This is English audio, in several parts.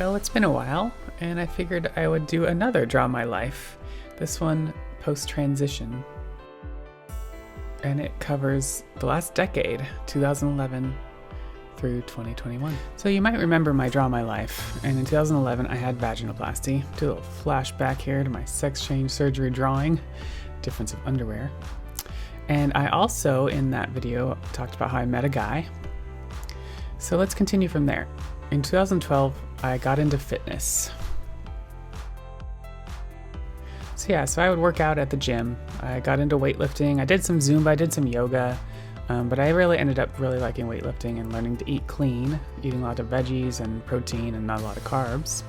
Well, it's been a while, and I figured I would do another Draw My Life. This one post-transition. And it covers the last decade, 2011 through 2021. So you might remember my Draw My Life, and in 2011 I had vaginoplasty. Do a little flashback here to my sex change surgery drawing, difference of underwear. And I also, in that video, talked about how I met a guy. So let's continue from there. In 2012, I got into fitness. So I would work out at the gym. I got into weightlifting. I did some Zumba, I did some yoga, but I really ended up really liking weightlifting and learning to eat clean, eating a lot of veggies and protein and not a lot of carbs.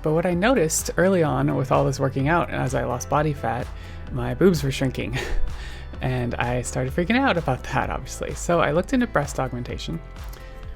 But what I noticed early on with all this working out, as I lost body fat, my boobs were shrinking. And I started freaking out about that, obviously. So I looked into breast augmentation.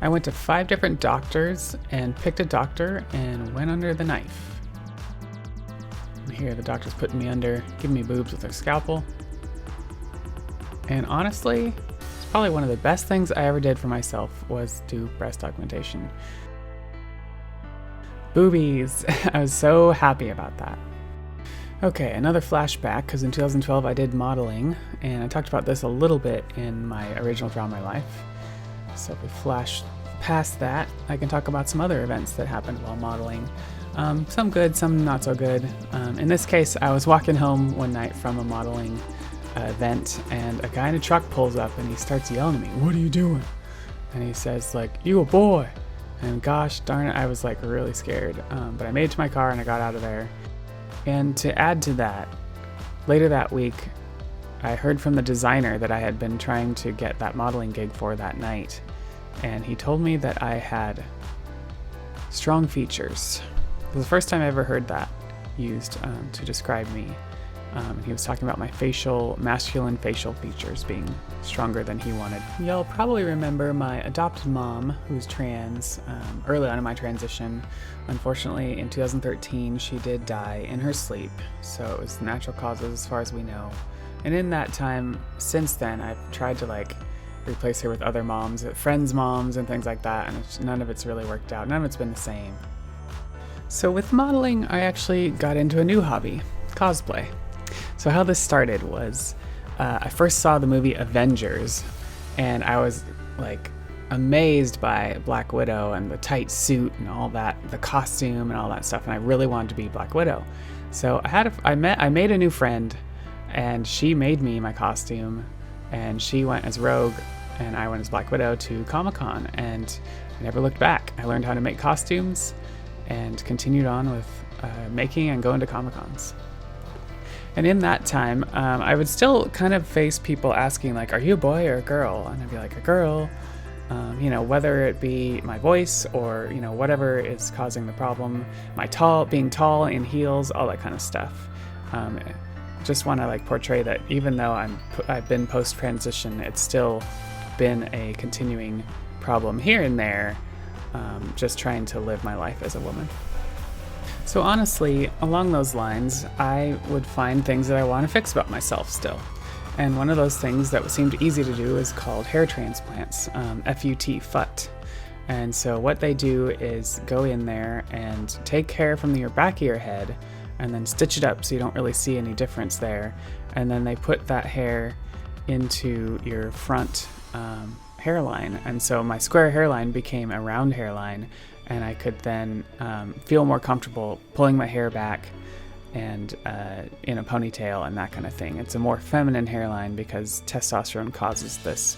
I went to 5 different doctors and picked a doctor and went under the knife. And here the doctor's putting me under, giving me boobs with their scalpel. And honestly, it's probably one of the best things I ever did for myself was do breast augmentation. Boobies! I was so happy about that. Okay, another flashback, because in 2012 I did modeling, and I talked about this a little bit in my original Draw My Life. So if we flash past that, I can talk about some other events that happened while modeling. Some good, some not so good. In this case, I was walking home one night from a modeling event, and a guy in a truck pulls up and he starts yelling at me, "What are you doing?" And he says, like, "You a boy." And gosh darn it, I was like really scared. But I made it to my car and I got out of there. And to add to that, later that week, I heard from the designer that I had been trying to get that modeling gig for that night. And he told me that I had strong features. It was the first time I ever heard that used to describe me. And he was talking about my masculine facial features being stronger than he wanted. You'll probably remember my adopted mom, who's trans, early on in my transition. Unfortunately, in 2013, she did die in her sleep, so it was natural causes as far as we know. And in that time, since then, I've tried to replace her with other moms, friends' moms and things like that, and none of it's really worked out. None of it's been the same. So with modeling, I actually got into a new hobby, cosplay. So how this started was, I first saw the movie Avengers, and I was amazed by Black Widow and the tight suit and all that, the costume and all that stuff, and I really wanted to be Black Widow. So I made a new friend, and she made me my costume, and she went as Rogue, and I went as Black Widow to Comic-Con, and I never looked back. I learned how to make costumes, and continued on with making and going to Comic-Cons. And in that time, I would still kind of face people asking, are you a boy or a girl? And I'd be like, a girl. Whether it be my voice or, whatever is causing the problem. Being tall in heels, all that kind of stuff. Just want to portray that even though I've been post-transition, it's still been a continuing problem here and there, just trying to live my life as a woman. So honestly, along those lines, I would find things that I want to fix about myself still. And one of those things that seemed easy to do is called hair transplants, F-U-T, FUT. And so what they do is go in there and take hair from your back of your head and then stitch it up so you don't really see any difference there. And then they put that hair into your front hairline. And so my square hairline became a round hairline, and I could then feel more comfortable pulling my hair back and in a ponytail and that kind of thing. It's a more feminine hairline because testosterone causes this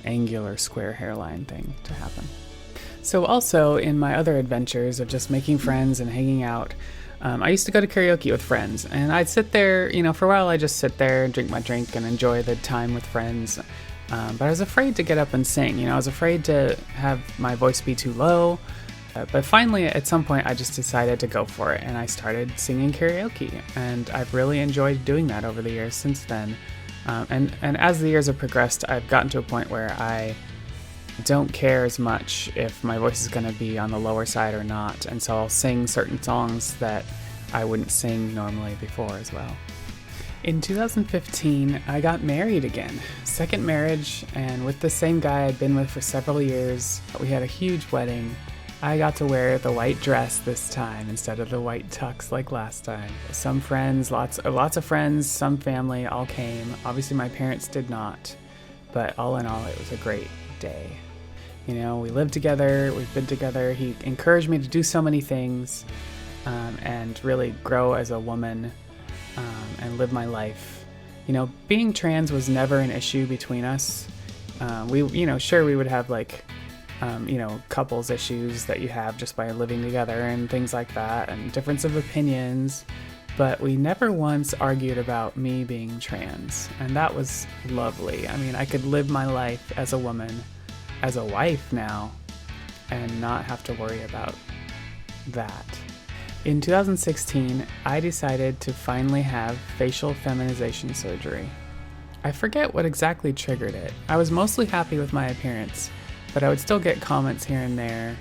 angular square hairline thing to happen. So also in my other adventures of just making friends and hanging out, I used to go to karaoke with friends, and I'd sit there, for a while I'd just sit there and drink my drink and enjoy the time with friends. But I was afraid to get up and sing. I was afraid to have my voice be too low. But finally, at some point, I just decided to go for it, and I started singing karaoke, and I've really enjoyed doing that over the years since then. And as the years have progressed, I've gotten to a point where I don't care as much if my voice is going to be on the lower side or not, and so I'll sing certain songs that I wouldn't sing normally before as well. In 2015, I got married again. Second marriage, and with the same guy I'd been with for several years. We had a huge wedding. I got to wear the white dress this time instead of the white tux like last time. Some friends, lots of friends, some family all came. Obviously my parents did not, but all in all, it was a great day. You know, we lived together, we've been together. He encouraged me to do so many things and really grow as a woman and live my life. You know, being trans was never an issue between us. We would have like, couples issues that you have just by living together and things like that, and difference of opinions, but we never once argued about me being trans, and that was lovely. I mean, I could live my life as a woman, as a wife now, and not have to worry about that. In 2016, I decided to finally have facial feminization surgery. I forget what exactly triggered it. I was mostly happy with my appearance, but I would still get comments here and there,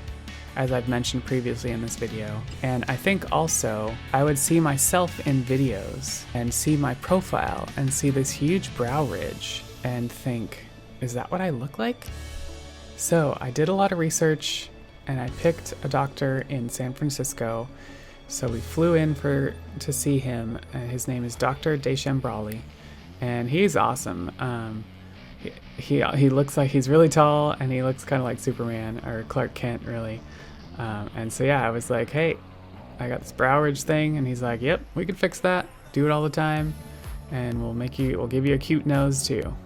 as I've mentioned previously in this video. And I think also I would see myself in videos and see my profile and see this huge brow ridge and think, is that what I look like? So I did a lot of research and I picked a doctor in San Francisco. So we flew in to see him. His name is Dr. Deschambrali, and he's awesome. He looks like he's really tall, and he looks kind of like Superman or Clark Kent, really. And so yeah, I was like, hey, I got this brow ridge thing, and he's like, yep, we can fix that. Do it all the time, and we'll give you a cute nose too.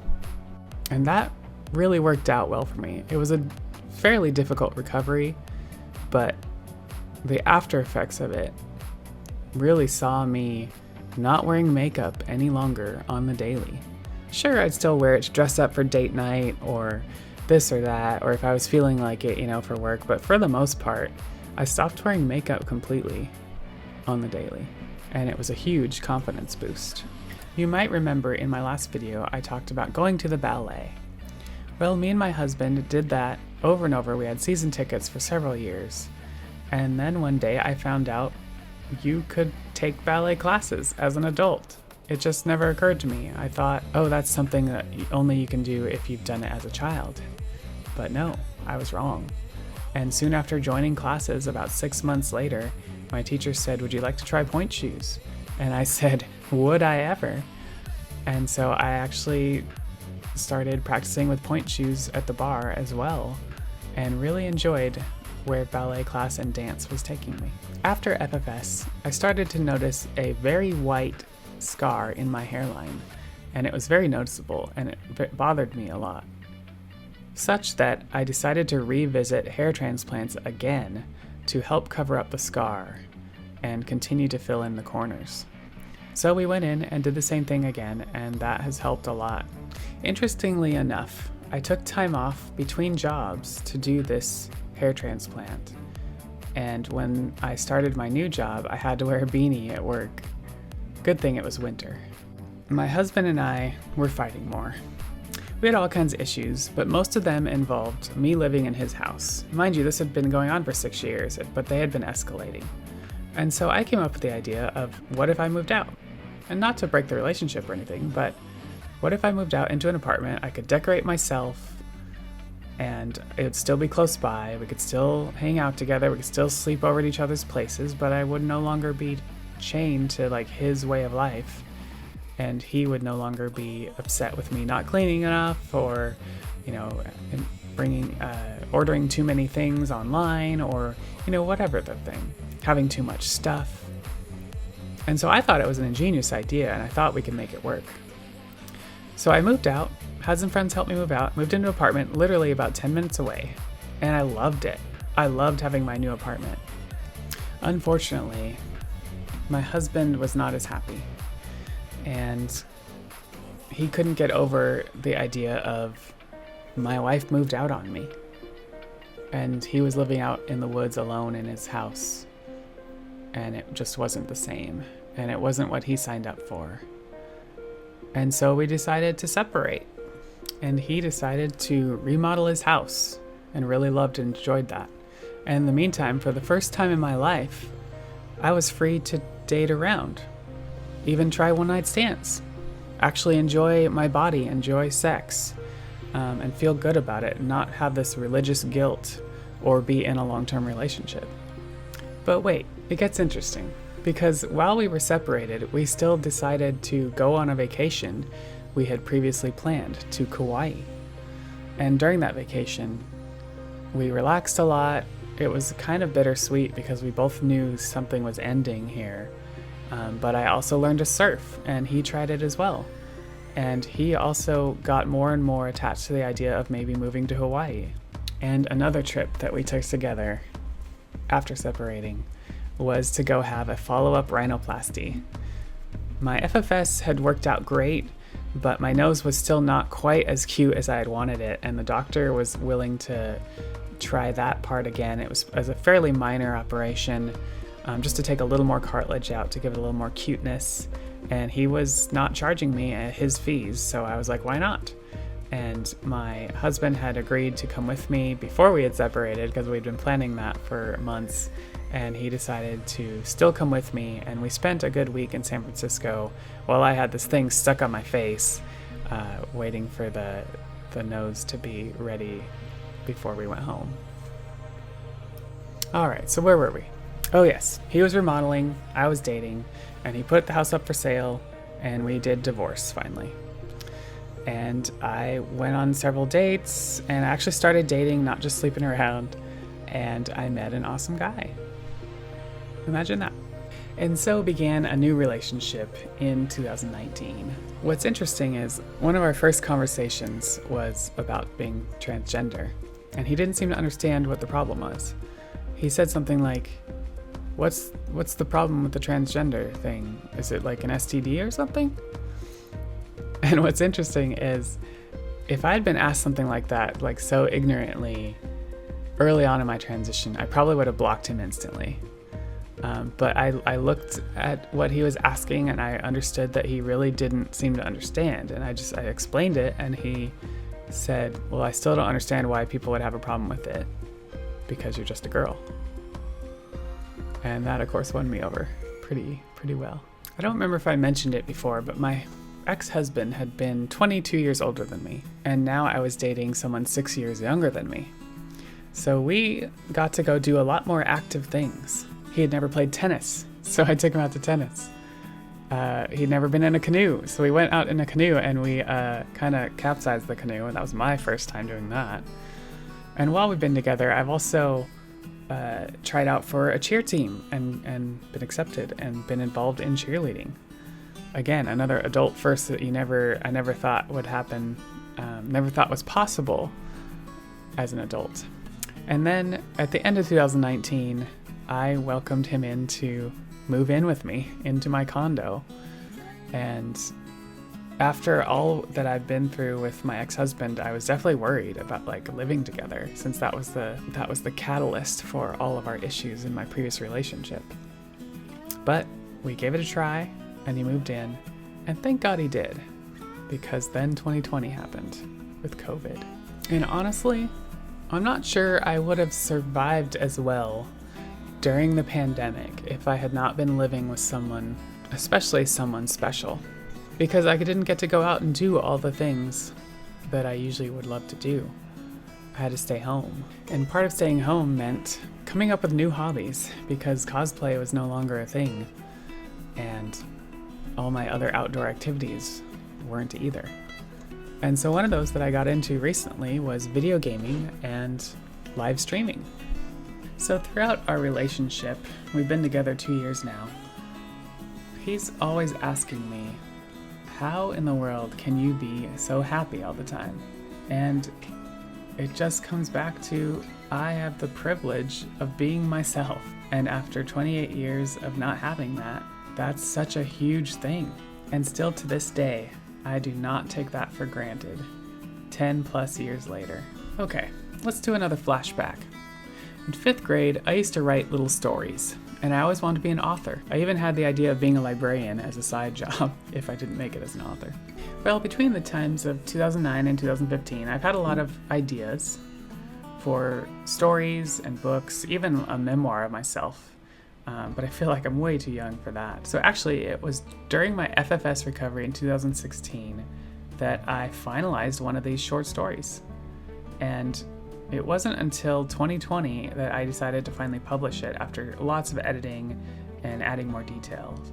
And that really worked out well for me. It was a fairly difficult recovery, but the after effects of it really saw me not wearing makeup any longer on the daily. Sure, I'd still wear it to dress up for date night or this or that, or if I was feeling like it, for work, but for the most part, I stopped wearing makeup completely on the daily, and it was a huge confidence boost. You might remember in my last video, I talked about going to the ballet. Well, me and my husband did that over and over. We had season tickets for several years. And then one day I found out you could take ballet classes as an adult. It just never occurred to me. I thought, oh, that's something that only you can do if you've done it as a child. But no, I was wrong. And soon after joining classes, about 6 months later, my teacher said, would you like to try pointe shoes? And I said, would I ever? And so I actually started practicing with pointe shoes at the bar as well, and really enjoyed where ballet class and dance was taking me. After FFS, I started to notice a very white scar in my hairline, and it was very noticeable, and it bothered me a lot. Such that I decided to revisit hair transplants again to help cover up the scar and continue to fill in the corners. So we went in and did the same thing again, and that has helped a lot. Interestingly enough, I took time off between jobs to do this hair transplant. And when I started my new job, I had to wear a beanie at work. Good thing it was winter. My husband and I were fighting more. We had all kinds of issues, but most of them involved me living in his house. Mind you, this had been going on for 6 years, but they had been escalating. And so I came up with the idea of, what if I moved out? And not to break the relationship or anything, but what if I moved out into an apartment? I could decorate myself, and it would still be close by. We could still hang out together. We could still sleep over at each other's places, but I would no longer be chained to like his way of life. And he would no longer be upset with me not cleaning enough, or, ordering too many things online, or, whatever the thing, having too much stuff. And so I thought it was an ingenious idea, and I thought we could make it work. So I moved out, had some friends help me move out, moved into an apartment literally about 10 minutes away, and I loved it. I loved having my new apartment. Unfortunately, my husband was not as happy, and he couldn't get over the idea of my wife moved out on me, and he was living out in the woods alone in his house, and it just wasn't the same, and it wasn't what he signed up for. And so we decided to separate, and he decided to remodel his house, and really loved and enjoyed that. And in the meantime, for the first time in my life, I was free to date around. even try one-night stands, actually enjoy my body, enjoy sex, and feel good about it, and not have this religious guilt or be in a long-term relationship. But wait, it gets interesting, because while we were separated, we still decided to go on a vacation we had previously planned to Kauai. And during that vacation, we relaxed a lot. It was kind of bittersweet because we both knew something was ending here. But I also learned to surf, and he tried it as well. And he also got more and more attached to the idea of maybe moving to Hawaii. And another trip that we took together after separating was to go have a follow-up rhinoplasty. My FFS had worked out great, but my nose was still not quite as cute as I had wanted it, and the doctor was willing to try that part again. It was as a fairly minor operation, just to take a little more cartilage out to give it a little more cuteness, and he was not charging me his fees, so I was like, why not? And my husband had agreed to come with me before we had separated, because we'd been planning that for months, and he decided to still come with me, and we spent a good week in San Francisco while I had this thing stuck on my face, waiting for the nose to be ready before we went home. All right, so where were we? Oh yes, he was remodeling, I was dating, and he put the house up for sale, and we did divorce finally. And I went on several dates, and I actually started dating, not just sleeping around, and I met an awesome guy. Imagine that. And so began a new relationship in 2019. What's interesting is one of our first conversations was about being transgender, and he didn't seem to understand what the problem was. He said something like, what's the problem with the transgender thing? Is it like an STD or something? And what's interesting is, if I had been asked something like that, like so ignorantly, early on in my transition, I probably would have blocked him instantly. But I looked at what he was asking, and I understood that he really didn't seem to understand. And I explained it, and he said, well, I still don't understand why people would have a problem with it, because you're just a girl. And that, of course, won me over pretty well. I don't remember if I mentioned it before, but my ex-husband had been 22 years older than me, and now I was dating someone 6 years younger than me. So we got to go do a lot more active things. He had never played tennis, so I took him out to tennis. He'd never been in a canoe, so we went out in a canoe, and we kind of capsized the canoe, and that was my first time doing that. And while we've been together, I've also tried out for a cheer team and been accepted and been involved in cheerleading. Again, another adult first that I never thought would happen, never thought was possible as an adult. And then at the end of 2019, I welcomed him in to move in with me into my condo. And after all that I've been through with my ex-husband, I was definitely worried about living together, since that was the catalyst for all of our issues in my previous relationship. But we gave it a try, and he moved in, and thank God he did, because then 2020 happened with COVID. And honestly, I'm not sure I would have survived as well during the pandemic if I had not been living with someone, especially someone special, because I didn't get to go out and do all the things that I usually would love to do. I had to stay home. And part of staying home meant coming up with new hobbies, because cosplay was no longer a thing, and all my other outdoor activities weren't either. And so one of those that I got into recently was video gaming and live streaming. So throughout our relationship, we've been together 2 years now, he's always asking me, how in the world can you be so happy all the time? And it just comes back to, I have the privilege of being myself. And after 28 years of not having that, that's such a huge thing. And still to this day, I do not take that for granted, 10 plus years later. Okay, let's do another flashback. In 5th grade, I used to write little stories, and I always wanted to be an author. I even had the idea of being a librarian as a side job if I didn't make it as an author. Well, between the times of 2009 and 2015, I've had a lot of ideas for stories and books, even a memoir of myself, but I feel like I'm way too young for that. So actually, it was during my FFS recovery in 2016 that I finalized one of these short stories. And it wasn't until 2020 that I decided to finally publish it after lots of editing and adding more details.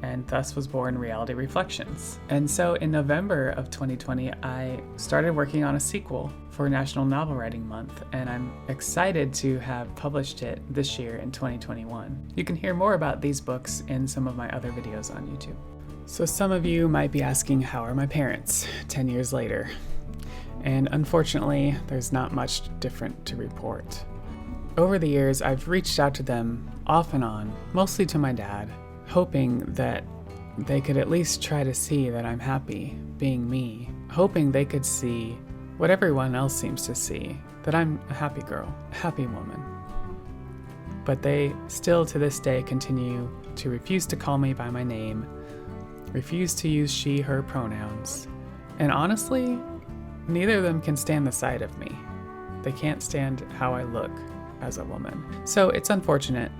And thus was born Reality Reflections. And so in November of 2020, I started working on a sequel for National Novel Writing Month, and I'm excited to have published it this year in 2021. You can hear more about these books in some of my other videos on YouTube. So some of you might be asking, how are my parents 10 years later? And unfortunately, there's not much different to report. Over the years, I've reached out to them off and on, mostly to my dad, hoping that they could at least try to see that I'm happy being me, hoping they could see what everyone else seems to see, that I'm a happy girl, a happy woman. But they still to this day continue to refuse to call me by my name, refuse to use she, her pronouns, and honestly, neither of them can stand the sight of me. They can't stand how I look as a woman. So it's unfortunate,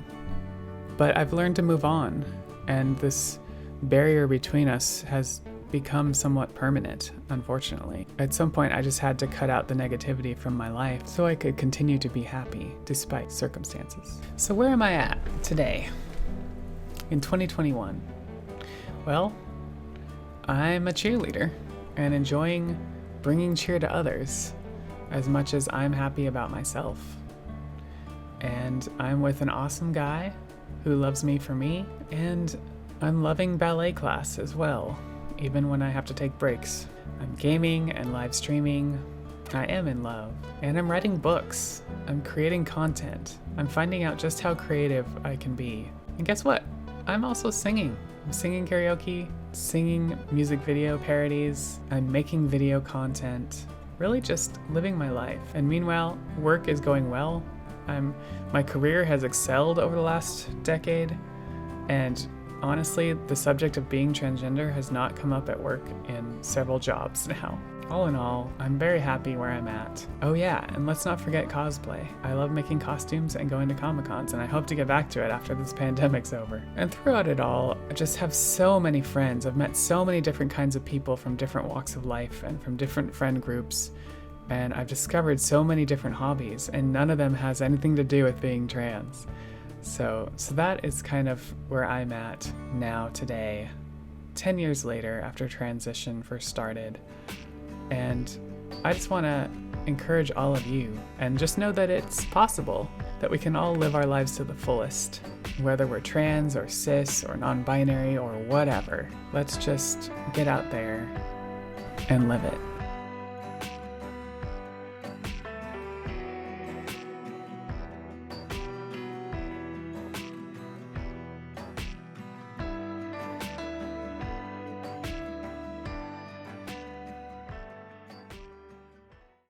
but I've learned to move on, and this barrier between us has become somewhat permanent, unfortunately. At some point, I just had to cut out the negativity from my life so I could continue to be happy despite circumstances. So where am I at today, in 2021? Well, I'm a cheerleader and enjoying bringing cheer to others as much as I'm happy about myself. And I'm with an awesome guy who loves me for me, and I'm loving ballet class as well, even when I have to take breaks. I'm gaming and live streaming. I am in love. And I'm writing books. I'm creating content. I'm finding out just how creative I can be. And guess what? I'm also singing. I'm singing karaoke, singing music video parodies. I'm making video content. Really just living my life. And meanwhile, work is going well. My career has excelled over the last decade, and honestly, the subject of being transgender has not come up at work in several jobs now. All in all, I'm very happy where I'm at. Oh yeah, and let's not forget cosplay. I love making costumes and going to Comic-Cons, and I hope to get back to it after this pandemic's over. And throughout it all, I just have so many friends. I've met so many different kinds of people from different walks of life and from different friend groups. And I've discovered so many different hobbies, and none of them has anything to do with being trans. So that is kind of where I'm at now today, 10 years later after transition first started. And I just want to encourage all of you, and just know that it's possible that we can all live our lives to the fullest, whether we're trans or cis or non-binary or whatever. Let's just get out there and live it.